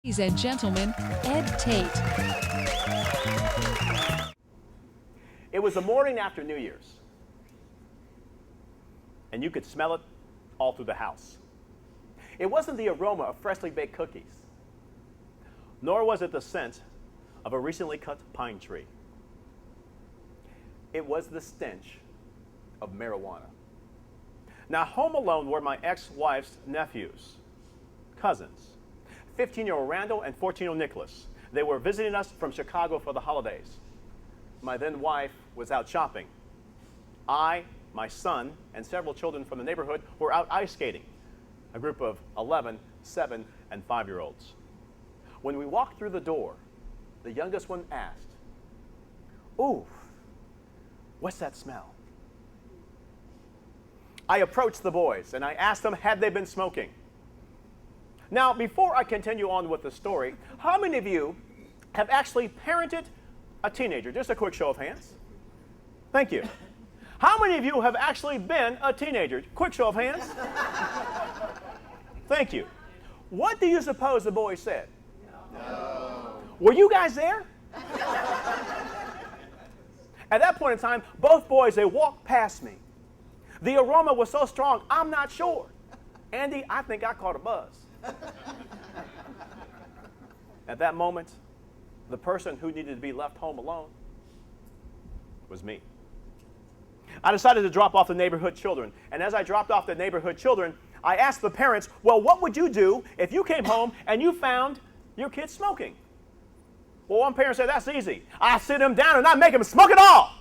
Ladies and gentlemen, Ed Tate. It was the morning after New Year's, and you could smell it all through the house. It wasn't the aroma of freshly baked cookies, nor was it the scent of a recently cut pine tree. It was the stench of marijuana. Now, home alone were my ex-wife's nephews, cousins, 15-year-old Randall and 14-year-old Nicholas. They were visiting us from Chicago for the holidays. My then wife was out shopping. I, my son, and several children from the neighborhood were out ice skating, a group of 11, 7, and 5-year-olds. When we walked through the door, the youngest one asked, "Ooh, what's that smell?" I approached the boys and I asked them, had they been smoking? Now, before I continue on with the story, how many of you have actually parented a teenager? Just a quick show of hands. Thank you. How many of you have actually been a teenager? Quick show of hands. Thank you. What do you suppose the boys said? No. Were you guys there? At that point in time, both boys, they walked past me. The aroma was so strong, I'm not sure. Andy, I think I caught a buzz. At that moment, the person who needed to be left home alone was me. I decided to drop off the neighborhood children. And as I dropped off the neighborhood children, I asked the parents, well, what would you do if you came home and you found your kid smoking? Well, one parent said, that's easy. I sit him down and I make him smoke it all.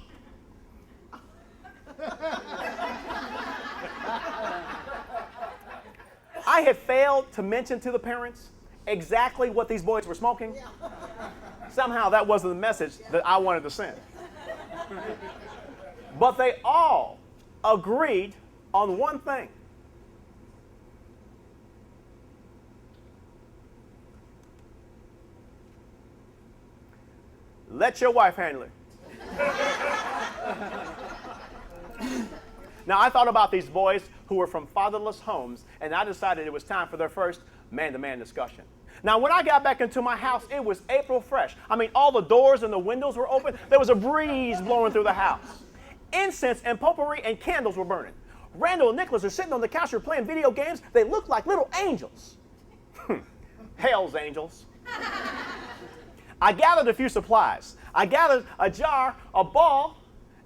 I had failed to mention to the parents exactly what these boys were smoking. Somehow that wasn't the message that I wanted to send. But they all agreed on one thing. Let your wife handle it. Now, I thought about these boys who were from fatherless homes, and I decided it was time for their first man-to-man discussion. Now, when I got back into my house, it was April fresh. I mean, all the doors and the windows were open. There was a breeze blowing through the house. Incense and potpourri and candles were burning. Randall and Nicholas are sitting on the couch, they're playing video games. They look like little angels. Hell's angels. I gathered a few supplies. I gathered a jar, a ball,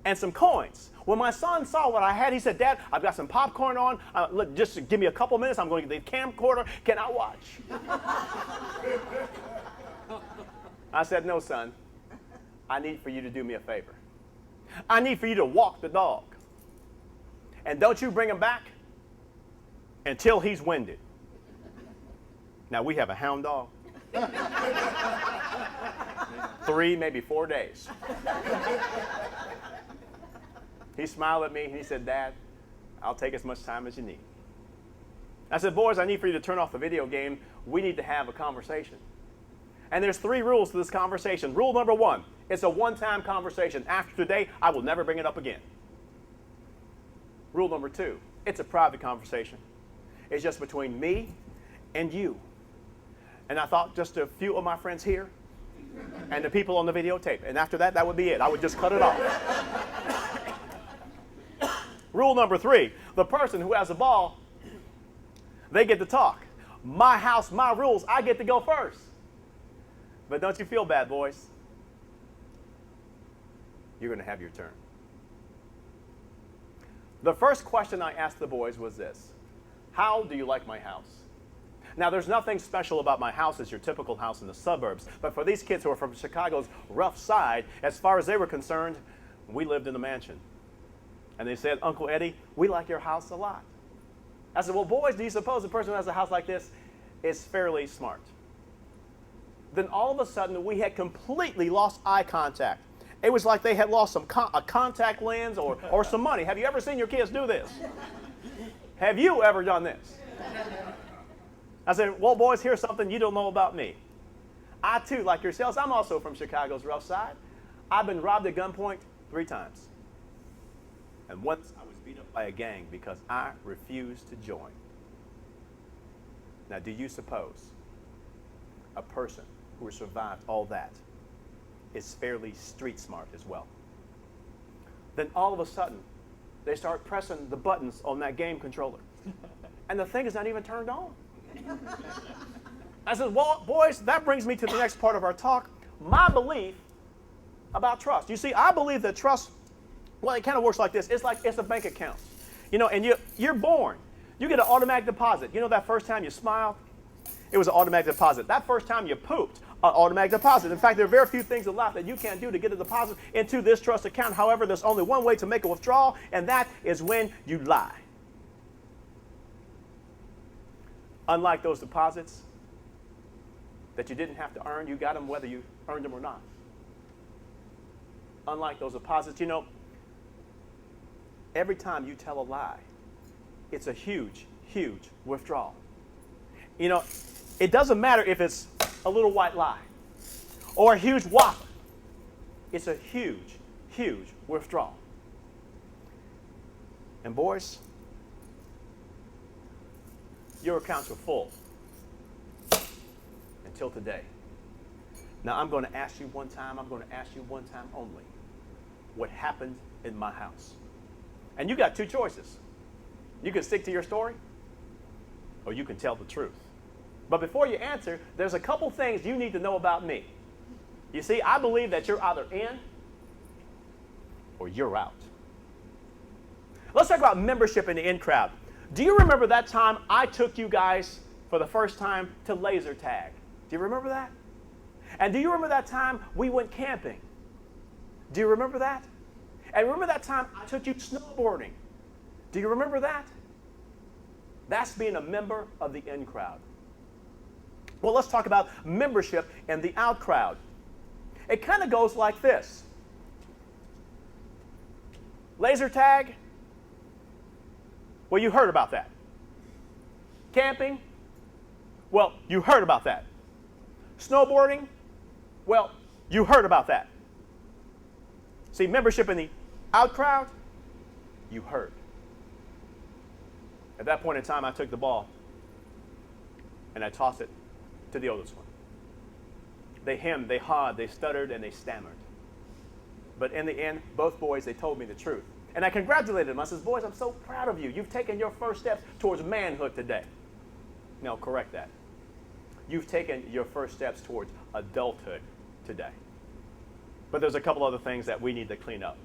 and some coins. When my son saw what I had, he said, "Dad, I've got some popcorn on. Just give me a couple minutes. I'm going to get the camcorder. Can I watch?" I said, "No, son. I need for you to do me a favor. I need for you to walk the dog. And don't you bring him back until he's winded." Now, we have a hound dog. 3, maybe 4 days. He smiled at me and he said, "Dad, I'll take as much time as you need." I said, "Boys, I need for you to turn off the video game. We need to have a conversation." And there's 3 rules to this conversation. Rule number 1, it's a one-time conversation. After today, I will never bring it up again. Rule number 2, it's a private conversation. It's just between me and you. And I thought just a few of my friends here and the people on the videotape. And after that, that would be it. I would just cut it off. Rule number 3, the person who has the ball, they get to talk. My house, my rules, I get to go first. But don't you feel bad, boys. You're going to have your turn. The first question I asked the boys was this: how do you like my house? Now, there's nothing special about my house as your typical house in the suburbs, but for these kids who are from Chicago's rough side, as far as they were concerned, we lived in a mansion. And they said, "Uncle Eddie, we like your house a lot." I said, "Well, boys, do you suppose the person who has a house like this is fairly smart?" Then all of a sudden, we had completely lost eye contact. It was like they had lost a contact lens or some money. Have you ever seen your kids do this? Have you ever done this? I said, "Well, boys, here's something you don't know about me. I, too, like yourselves, I'm also from Chicago's rough side. I've been robbed at gunpoint 3 times. And once I was beat up by a gang because I refused to join." Now, do you suppose a person who has survived all that is fairly street smart as well. Then all of a sudden, they start pressing the buttons on that game controller. And the thing is not even turned on. I said, well, boys, that brings me to the next part of our talk, my belief about trust. You see, I believe that trust, well, it kind of works like this. It's like it's a bank account. You know, and you're born. You get an automatic deposit. You know that first time you smiled? It was an automatic deposit. That first time you pooped, an automatic deposit. In fact, there are very few things in life that you can't do to get a deposit into this trust account. However, there's only one way to make a withdrawal, and that is when you lie. Unlike those deposits that you didn't have to earn, you got them whether you earned them or not. Unlike those deposits, you know, every time you tell a lie, it's a huge, huge withdrawal. You know, it doesn't matter if it's a little white lie or a huge whopper. It's a huge, huge withdrawal. And boys, your accounts were full until today. Now I'm going to ask you one time, I'm going to ask you one time only, what happened in my house. And you got two choices. You can stick to your story, or you can tell the truth. But before you answer, there's a couple things you need to know about me. You see, I believe that you're either in or you're out. Let's talk about membership in the in crowd. Do you remember that time I took you guys for the first time to laser tag? Do you remember that? And do you remember that time we went camping? Do you remember that? And remember that time I took you snowboarding? Do you remember that? That's being a member of the in crowd. Well, let's talk about membership in the out crowd. It kind of goes like this. Laser tag, well, you heard about that. Camping, well, you heard about that. Snowboarding, well, you heard about that. See, membership in the out crowd, you heard. At that point in time, I took the ball and I tossed it to the oldest one. They hemmed, they hawed, they stuttered, and they stammered. But in the end, both boys, they told me the truth. And I congratulated them. I said, boys, I'm so proud of you. You've taken your first steps towards manhood today. No, correct that. You've taken your first steps towards adulthood today. But there's a couple other things that we need to clean up.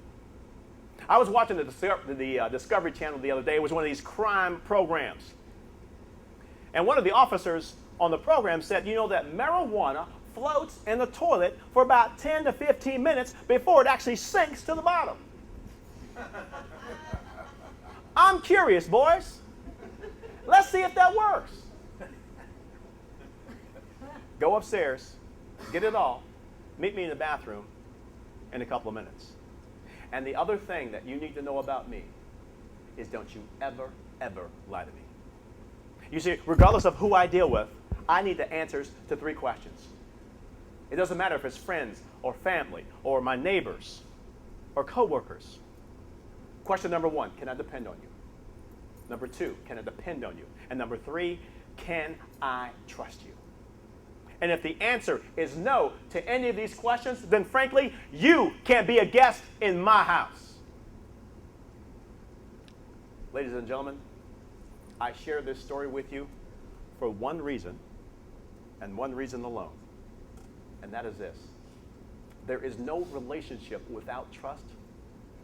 I was watching the Discovery Channel the other day. It was one of these crime programs. And one of the officers on the program said, you know that marijuana floats in the toilet for about 10 to 15 minutes before it actually sinks to the bottom. I'm curious, boys. Let's see if that works. Go upstairs, get it all, meet me in the bathroom in a couple of minutes. And the other thing that you need to know about me is don't you ever, ever lie to me. You see, regardless of who I deal with, I need the answers to 3 questions. It doesn't matter if it's friends or family or my neighbors or coworkers. Question number 1, can I depend on you? Number 2, can I depend on you? And number 3, can I trust you? And if the answer is no to any of these questions, then frankly, you can't be a guest in my house. Ladies and gentlemen, I share this story with you for one reason, and one reason alone. And that is this. There is no relationship without trust,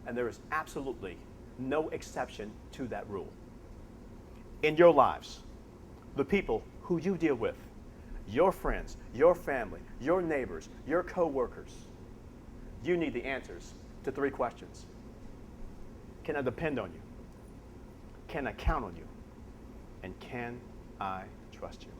and there is absolutely no exception to that rule. In your lives, the people who you deal with, your friends, your family, your neighbors, your co-workers, you need the answers to 3 questions. Can I depend on you? Can I count on you? And can I trust you?